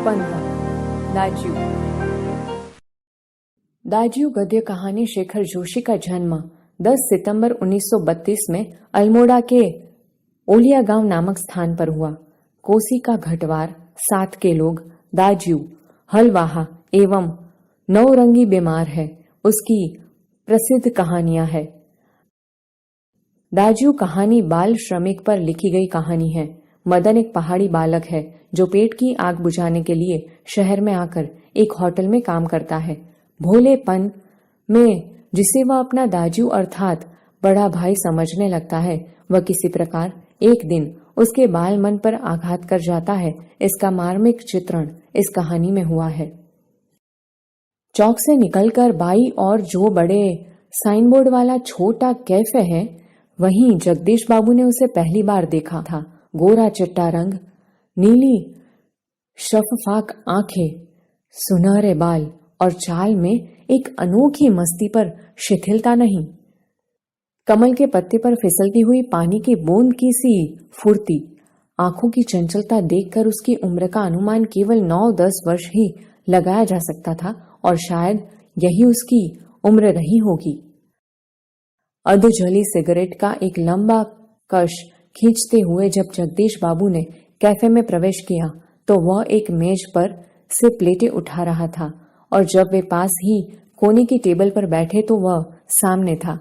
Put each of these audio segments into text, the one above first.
15 दाज्यू। दाज्यू गद्य कहानी शेखर जोशी का जन्म 10 सितंबर 1932 में अल्मोड़ा के ओलिया गांव नामक स्थान पर हुआ। कोसी का घटवार, सात के लोग, दाज्यू हलवाहा एवं नौरंगी बीमार है, उसकी प्रसिद्ध कहानियां है। दाज्यू कहानी बाल श्रमिक पर लिखी गई कहानी है। मदन एक पहाड़ी बालक है जो पेट की आग बुझाने के लिए शहर में आकर एक होटल में काम करता है। भोलेपन में जिसे वह अपना दाज्यू अर्थात बड़ा भाई समझने लगता है, वह किसी प्रकार एक दिन उसके बाल मन पर आघात कर जाता है। इसका मार्मिक चित्रण इस कहानी में हुआ है। चौक से निकलकर बाई और जो बड़े साइन बोर्ड वाला छोटा कैफे है, वहीं जगदीश बाबू ने उसे पहली बार देखा था। गोरा चिट्टा रंग, नीली शफाफ आंखें, सुनहरे बाल और चाल में एक अनोखी मस्ती पर शिथिलता नहीं। कमल के पत्ते पर फिसलती हुई पानी की बूंद की सी फुर्ती, आंखों की चंचलता देखकर उसकी उम्र का अनुमान केवल 9-10 वर्ष ही लगाया जा सकता था और शायद यही उसकी उम्र रही होगी। अधजली सिगरेट का एक लंबा कश खींचते हुए जब जगदीश बाबू ने कैफे में प्रवेश किया तो वह एक मेज पर से प्लेटें उठा रहा था और जब वे पास ही कोने की टेबल पर बैठे तो वह सामने था,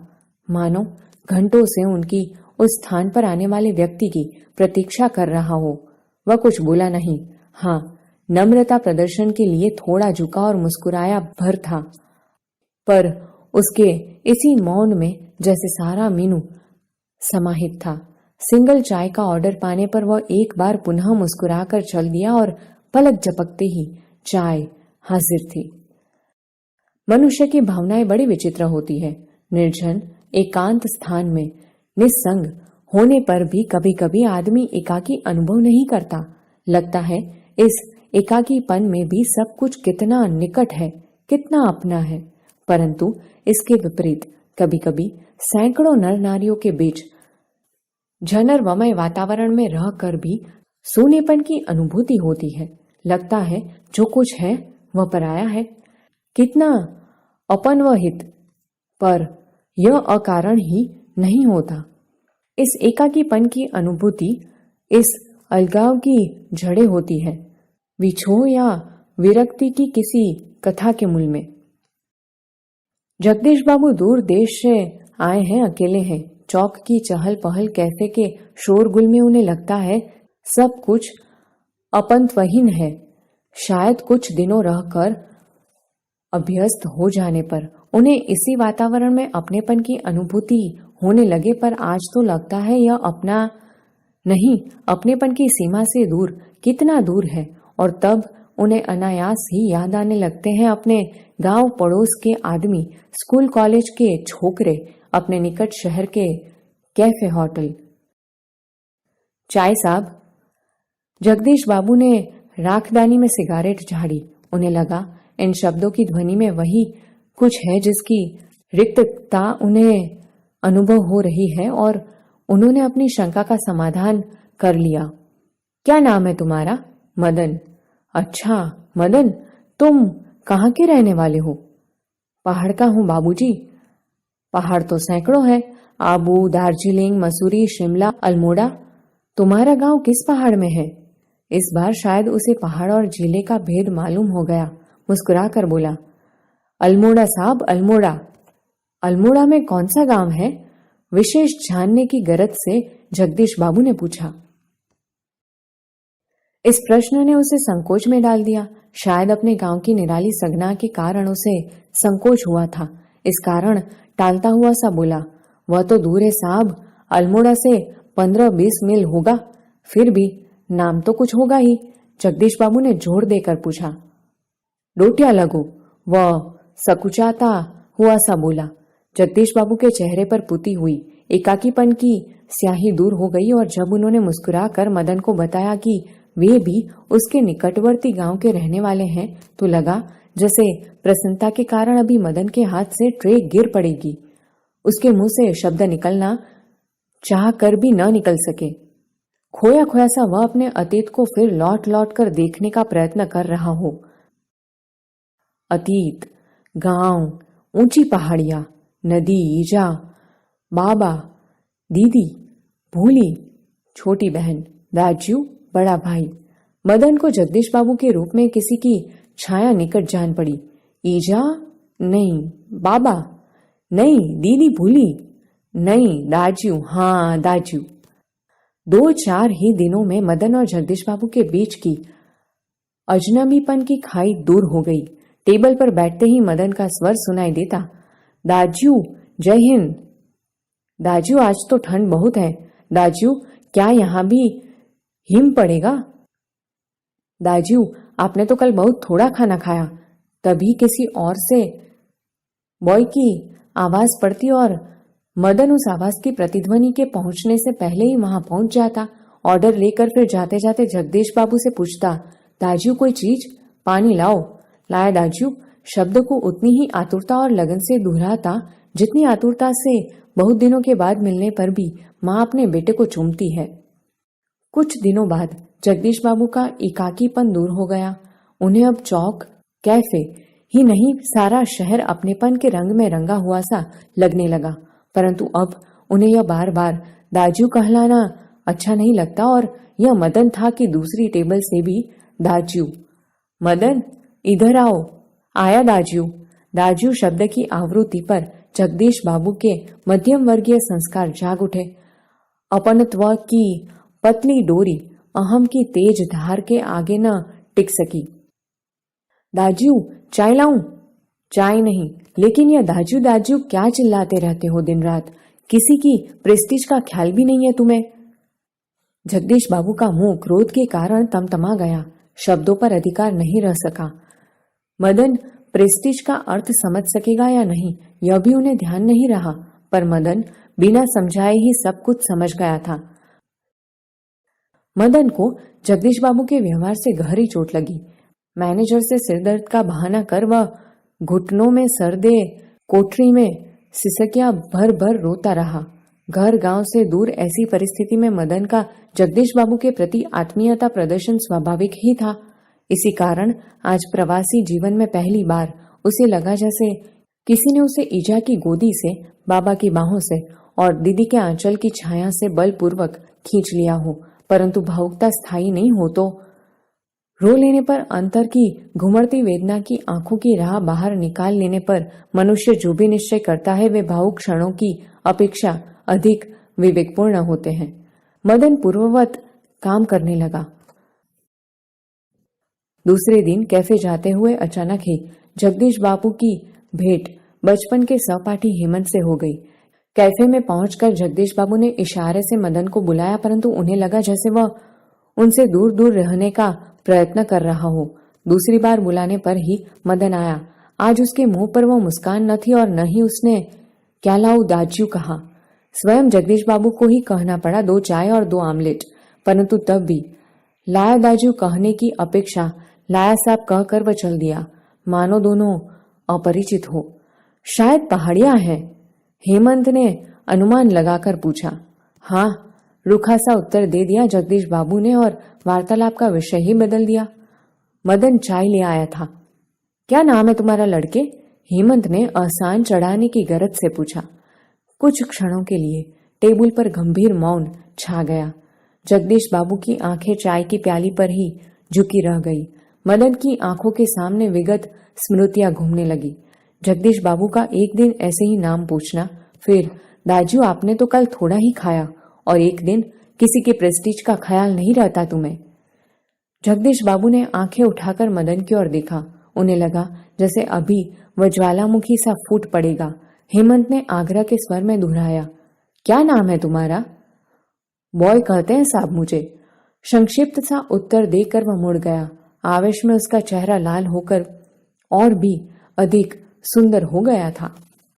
मानो घंटों से उनकी उस स्थान पर आने वाले व्यक्ति की प्रतीक्षा कर रहा हो। वह कुछ बोला नहीं, हाँ नम्रता प्रदर्शन के लिए थोड़ा झुका और मुस्कुराया भर था, पर उसके इसी मौन में जैसे सारा मीनू समाहित था। सिंगल चाय का ऑर्डर पाने पर वह एक बार पुनः मुस्कुराकर चल दिया और पलक झपकते ही चाय हाजिर थी। मनुष्य की भावनाएं बड़ी विचित्र होती है। निर्जन एकांत स्थान में निस्संग होने पर भी कभी कभी आदमी एकाकी अनुभव नहीं करता। लगता है इस एकाकीपन में भी सब कुछ कितना निकट है, कितना अपना है। परंतु इसके विपरीत कभी कभी सैकड़ों नर नारियों के बीच जनरवमय वातावरण में रहकर भी सूनेपन की अनुभूति होती है। लगता है जो कुछ है वह पराया है, कितना अपन व हित, पर यह अकारण ही नहीं होता। इस एकाकीपन की अनुभूति, इस अलगाव की जड़ें होती है विछोह या विरक्ति की किसी कथा के मूल में। जगदीश बाबू दूर देश से आए हैं, अकेले हैं। चौक की चहल पहल, कैफे के शोरगुल में उन्हें लगता है सब कुछ अपंतवहीन है। शायद कुछ दिनों रहकर अभ्यस्त हो जाने पर उन्हें इसी वातावरण में अपनेपन की अनुभूति होने लगे, पर आज तो लगता है यह अपना नहीं, अपनेपन की सीमा से दूर, कितना दूर है। और तब उन्हें अनायास ही याद आने लगते हैं अपने गांव पड़ोस के आदमी, स्कूल कॉलेज के छोकरे, अपने निकट शहर के कैफे होटल। चाय साहब। जगदीश बाबू ने राखदानी में सिगारेट झाड़ी। उन्हें लगा इन शब्दों की ध्वनि में वही कुछ है जिसकी रिक्तता उन्हें अनुभव हो रही है और उन्होंने अपनी शंका का समाधान कर लिया। क्या नाम है तुम्हारा? मदन। अच्छा मदन, तुम कहाँ के रहने वाले हो? पहाड़ का हूँ बाबूजी। पहाड़ तो सैकड़ों है, आबू, दार्जिलिंग, मसूरी, शिमला, अल्मोड़ा। तुम्हारा गांव किस पहाड़ में है? इस बार शायद उसे पहाड़ और जिले का भेद मालूम हो गया। मुस्कुरा कर बोला, अल्मोड़ा साहब, अल्मोड़ा। अल्मोड़ा में कौन सा गांव है? विशेष जानने की गरज से जगदीश बाबू ने पूछा। इस प्रश्न ने उसे संकोच में डाल दिया। शायद अपने गांव की निराली सगना के कारण उसे संकोच हुआ था। इस कारण टालता हुआ सा बोला, वह तो दूर है साहब, अल्मोड़ा से 15-20 मील होगा। फिर भी नाम तो कुछ होगा ही। जगदीश बाबू ने जोर देकर पूछा। डोटिया लगो, वह सकुचाता हुआ सा बोला। जगदीश बाबू के चेहरे पर पुती हुई एकाकीपन की स्याही दूर हो गई और जब उन्होंने मुस्कुरा कर मदन को बताया कि वे भी उसके निकटवर्ती गांव के रहने वाले हैं, तो लगा जैसे प्रसन्नता के कारण अभी मदन के हाथ से ट्रे गिर पड़ेगी। उसके मुंह से शब्द निकलना चाह कर भी न निकल सके। खोया खोया सा वह अपने अतीत को फिर लौट लौट कर देखने का प्रयत्न कर रहा हो। अतीत, गांव, ऊंची पहाड़ियां, नदी, ईजा, बाबा, दीदी, भूली, छोटी बहन, दाजू, बड़ा भाई। मदन को जगदीश बाबू के रूप में किसी की छाया निकट जान पड़ी। ईजा नहीं, बाबा नहीं, दीदी भूली नहीं, दाजू, हाँ दाजू। 2-4 ही दिनों में मदन और जगदीश बाबू के बीच की अजनबीपन की खाई दूर हो गई। टेबल पर बैठते ही मदन का स्वर सुनाई देता, दाजू, जय हिंद। दाजू, आज तो ठंड बहुत है। दाजू, क्या यहां भी हिम पड़ेगा? दाजू, आपने तो कल बहुत थोड़ा खाना खाया। तभी किसी और से बॉय की आवाज पड़ती और मदन उस आवाज की प्रतिध्वनि के पहुंचने से पहले ही वहां पहुंच जाता। ऑर्डर लेकर फिर जाते जाते जगदीश बाबू से पूछता, दाजू कोई चीज? पानी लाओ। लाया दाजू। शब्द को उतनी ही आतुरता और लगन से दोहराता जितनी आतुरता से बहुत दिनों के बाद मिलने पर भी माँ अपने बेटे को चूमती है। कुछ दिनों बाद जगदीश बाबू का एकाकीपन दूर हो गया। उन्हें अब चौक, कैफे ही नहीं, सारा शहर अपनेपन के रंग में रंगा हुआ सा लगने लगा। परंतु अब उन्हें यह बार बार दाजू कहलाना अच्छा नहीं लगता और यह मदन था कि दूसरी टेबल से भी दाजू। मदन, इधर आओ। आया दाजू। दाजू शब्द की आवृत्ति पर जगदीश बाबू के मध्यम वर्गीय संस्कार जाग उठे। अपनत्व की पतली डोरी अहम की तेज धार के आगे न टिक सकी। दाजू, चाय लाऊं? चाय नहीं, लेकिन यह दाजू दाजू क्या चिल्लाते रहते हो दिन रात? किसी की प्रेस्टीज का ख्याल भी नहीं है तुम्हें? जगदीश बाबू का मुंह क्रोध के कारण तमतमा गया। शब्दों पर अधिकार नहीं रह सका। मदन प्रेस्टीज का अर्थ समझ सकेगा या नहीं, यह भी उन्हें ध्यान नहीं रहा, पर मदन बिना समझाए ही सब कुछ समझ गया था। मदन को जगदीश बाबू के व्यवहार से गहरी चोट लगी। मैनेजर से सिरदर्द का बहाना कर वह घुटनों में सर दे कोठरी में सिसकिया भर भर रोता रहा। घर गांव से दूर ऐसी परिस्थिति में मदन का जगदीश बाबू के प्रति आत्मीयता प्रदर्शन स्वाभाविक ही था। इसी कारण आज प्रवासी जीवन में पहली बार उसे लगा जैसे किसी ने उसे ईजा की गोदी से, बाबा की बाहों से और दीदी के आंचल की छाया से बलपूर्वक खींच लिया हो। परंतु भावुकता स्थायी नहीं हो तो रो लेने पर, अंतर की घुमड़ती वेदना की आंखों की राह बाहर निकाल लेने पर मनुष्य जो भी निश्चय करता है वे भावुक क्षणों की अपेक्षा अधिक विवेकपूर्ण होते हैं। मदन पूर्ववत काम करने लगा। दूसरे दिन कैफे जाते हुए अचानक ही जगदीश बाबू की भेंट बचपन के सहपाठी हेमंत से हो गई। कैफे में पहुंचकर जगदीश बाबू ने इशारे से मदन को बुलाया, परंतु उन्हें लगा जैसे वह उनसे दूर दूर रहने का प्रयत्न कर रहा हो। दूसरी बार बुलाने पर ही मदन आया। आज उसके मुंह पर वो मुस्कान न थी और न ही उसने क्या लाऊं दाजू कहा। स्वयं जगदीश बाबू को ही कहना पड़ा 2 चाय और 2 आमलेट, परंतु तब भी लाया दाजू कहने की अपेक्षा लाया साहब कहकर वह चल दिया, मानो दोनों अपरिचित हो। शायद पहाड़ियां हैं, हेमंत ने अनुमान लगाकर पूछा। हाँ, रूखा सा उत्तर दे दिया जगदीश बाबू ने और वार्तालाप का विषय ही बदल दिया। मदन चाय ले आया था। क्या नाम है तुम्हारा लड़के? हेमंत ने आसान चढ़ाने की गरज से पूछा। कुछ क्षणों के लिए टेबल पर गंभीर मौन छा गया। जगदीश बाबू की आंखें चाय की प्याली पर ही झुकी रह गई। मदन की आंखों के सामने विगत स्मृतियां घूमने लगी। जगदीश बाबू का एक दिन ऐसे ही नाम पूछना, फिर दाजू आपने तो कल थोड़ा ही खाया, और एक दिन किसी के प्रेस्टीज का ख्याल नहीं रहता तुम्हें। जगदीश बाबू ने आंखें उठाकर मदन की ओर देखा। उन्हें लगा जैसे अभी वह ज्वालामुखी सा फूट पड़ेगा। हेमंत ने आग्रह के स्वर में दोहराया, क्या नाम है तुम्हारा? बॉय कहते हैं साहब मुझे। संक्षिप्त सा उत्तर देकर वह मुड़ गया। आवेश में उसका चेहरा लाल होकर और भी अधिक सुंदर हो गया था।